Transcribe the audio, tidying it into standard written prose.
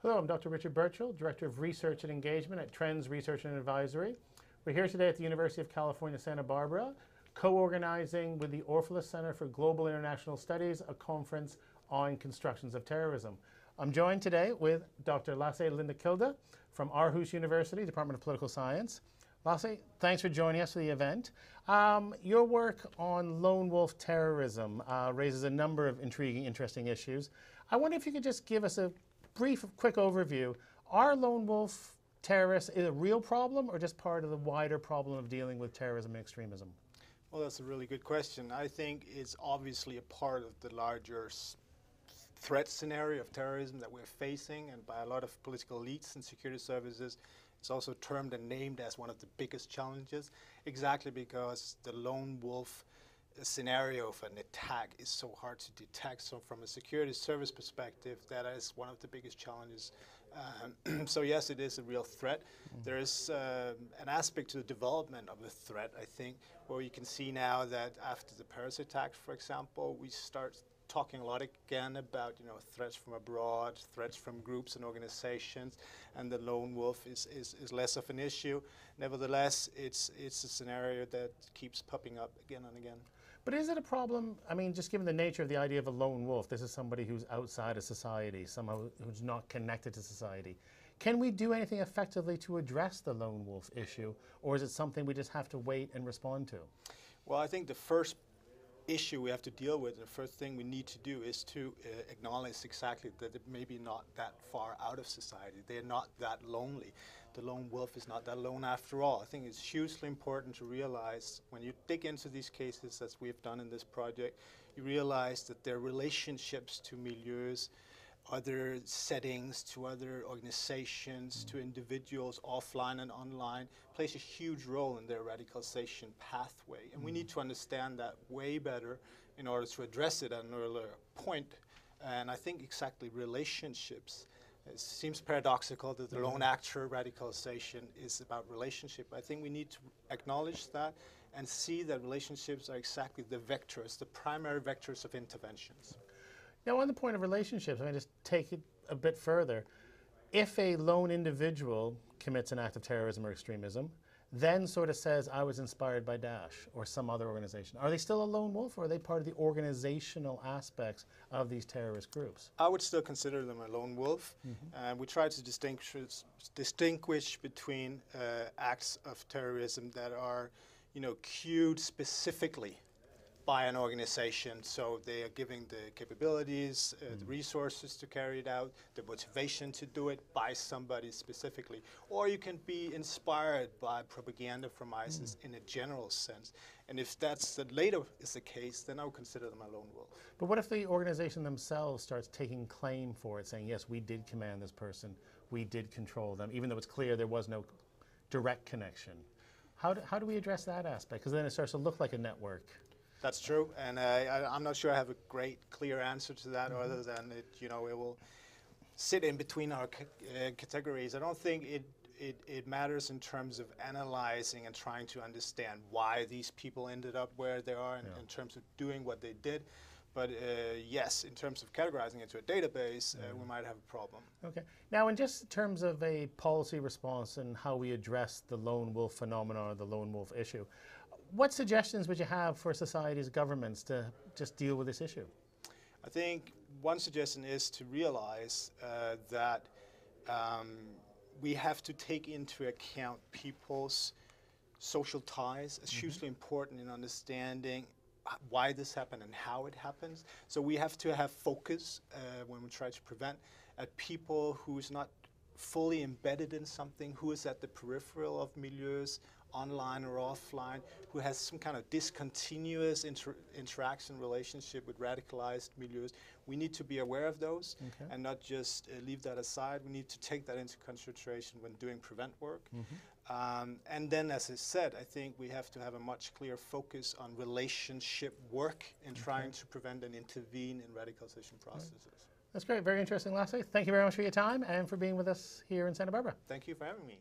Hello, I'm Dr. Richard Burchill, Director of Research and Engagement at Trends Research and Advisory. We're here today at the University of California, Santa Barbara, co-organizing with the Orfalea Center for Global International Studies a conference on constructions of terrorism. I'm joined today with Dr. Lasse Lindekilde from Aarhus University, Department of Political Science. Lasse, thanks for joining us for the event. Your work on lone wolf terrorism raises a number of intriguing, interesting issues. I wonder if you could just give us a brief, quick overview. Are lone wolf terrorists a real problem or just part of the wider problem of dealing with terrorism and extremism? Well, that's a really good question. I think it's obviously a part of the larger threat scenario of terrorism that we're facing, and by a lot of political elites and security services. It's also termed and named as one of the biggest challenges, exactly because the lone wolf scenario of an attack is so hard to detect. So from a security service perspective, that is one of the biggest challenges. So yes, it is a real threat. There is an aspect to the development of the threat, I think, where you can see now that after the Paris attack, for example, we start talking a lot again about threats from abroad, threats from groups and organizations, and the lone wolf is less of an issue. Nevertheless, it's a scenario that keeps popping up again and again. But is it a problem? I mean, just given the nature of the idea of a lone wolf, this is somebody who's outside of society, someone who's not connected to society. Can we do anything effectively to address the lone wolf issue, or is it something we just have to wait and respond to? Well, I think the first issue we have to deal with, the first thing we need to do is to acknowledge exactly that they're maybe not that far out of society. They're not that lonely. The lone wolf is not that alone after all. I think it's hugely important to realize when you dig into these cases, as we've done in this project, you realize that their relationships to milieus, other settings, to other organizations, to individuals offline and online, plays a huge role in their radicalization pathway. And we need to understand that way better in order to address it at an earlier point. And I think exactly relationships. It seems paradoxical that the lone actor radicalization is about relationship. I think we need to acknowledge that and see that relationships are exactly the vectors, the primary vectors of interventions. Now, on the point of relationships, I'm going to just take it a bit further. If a lone individual commits an act of terrorism or extremism, then sort of says, I was inspired by Daesh or some other organization, are they still a lone wolf, or are they part of the organizational aspects of these terrorist groups? I would still consider them a lone wolf. We try to distinguish between acts of terrorism that are, cued specifically by an organization, so they are giving the capabilities, the resources to carry it out, the motivation to do it by somebody specifically. Or you can be inspired by propaganda from ISIS in a general sense. And if that's the later is the case, then I would consider them a lone wolf. But what if the organization themselves starts taking claim for it, saying, yes, we did command this person, we did control them, even though it's clear there was no direct connection? How do we address that aspect? Because then it starts to look like a network. That's true, and I'm not sure I have a great, clear answer to that, other than it will sit in between our categories. I don't think it matters in terms of analyzing and trying to understand why these people ended up where they are in terms of doing what they did. But yes, in terms of categorizing it to a database, we might have a problem. Okay. Now, in just terms of a policy response and how we address the lone wolf phenomenon or the lone wolf issue, what suggestions would you have for society's governments to just deal with this issue? I think one suggestion is to realize that we have to take into account people's social ties. It's hugely important in understanding why this happened and how it happens. So we have to have focus when we try to prevent at people who's not fully embedded in something, who is at the peripheral of milieus, online or offline, who has some kind of discontinuous interaction relationship with radicalized milieus. We need to be aware of those and not just leave that aside. We need to take that into consideration when doing prevent work. And then, as I said, I think we have to have a much clearer focus on relationship work in trying to prevent and intervene in radicalization processes. That's great. Very interesting, Lasse. Thank you very much for your time and for being with us here in Santa Barbara. Thank you for having me.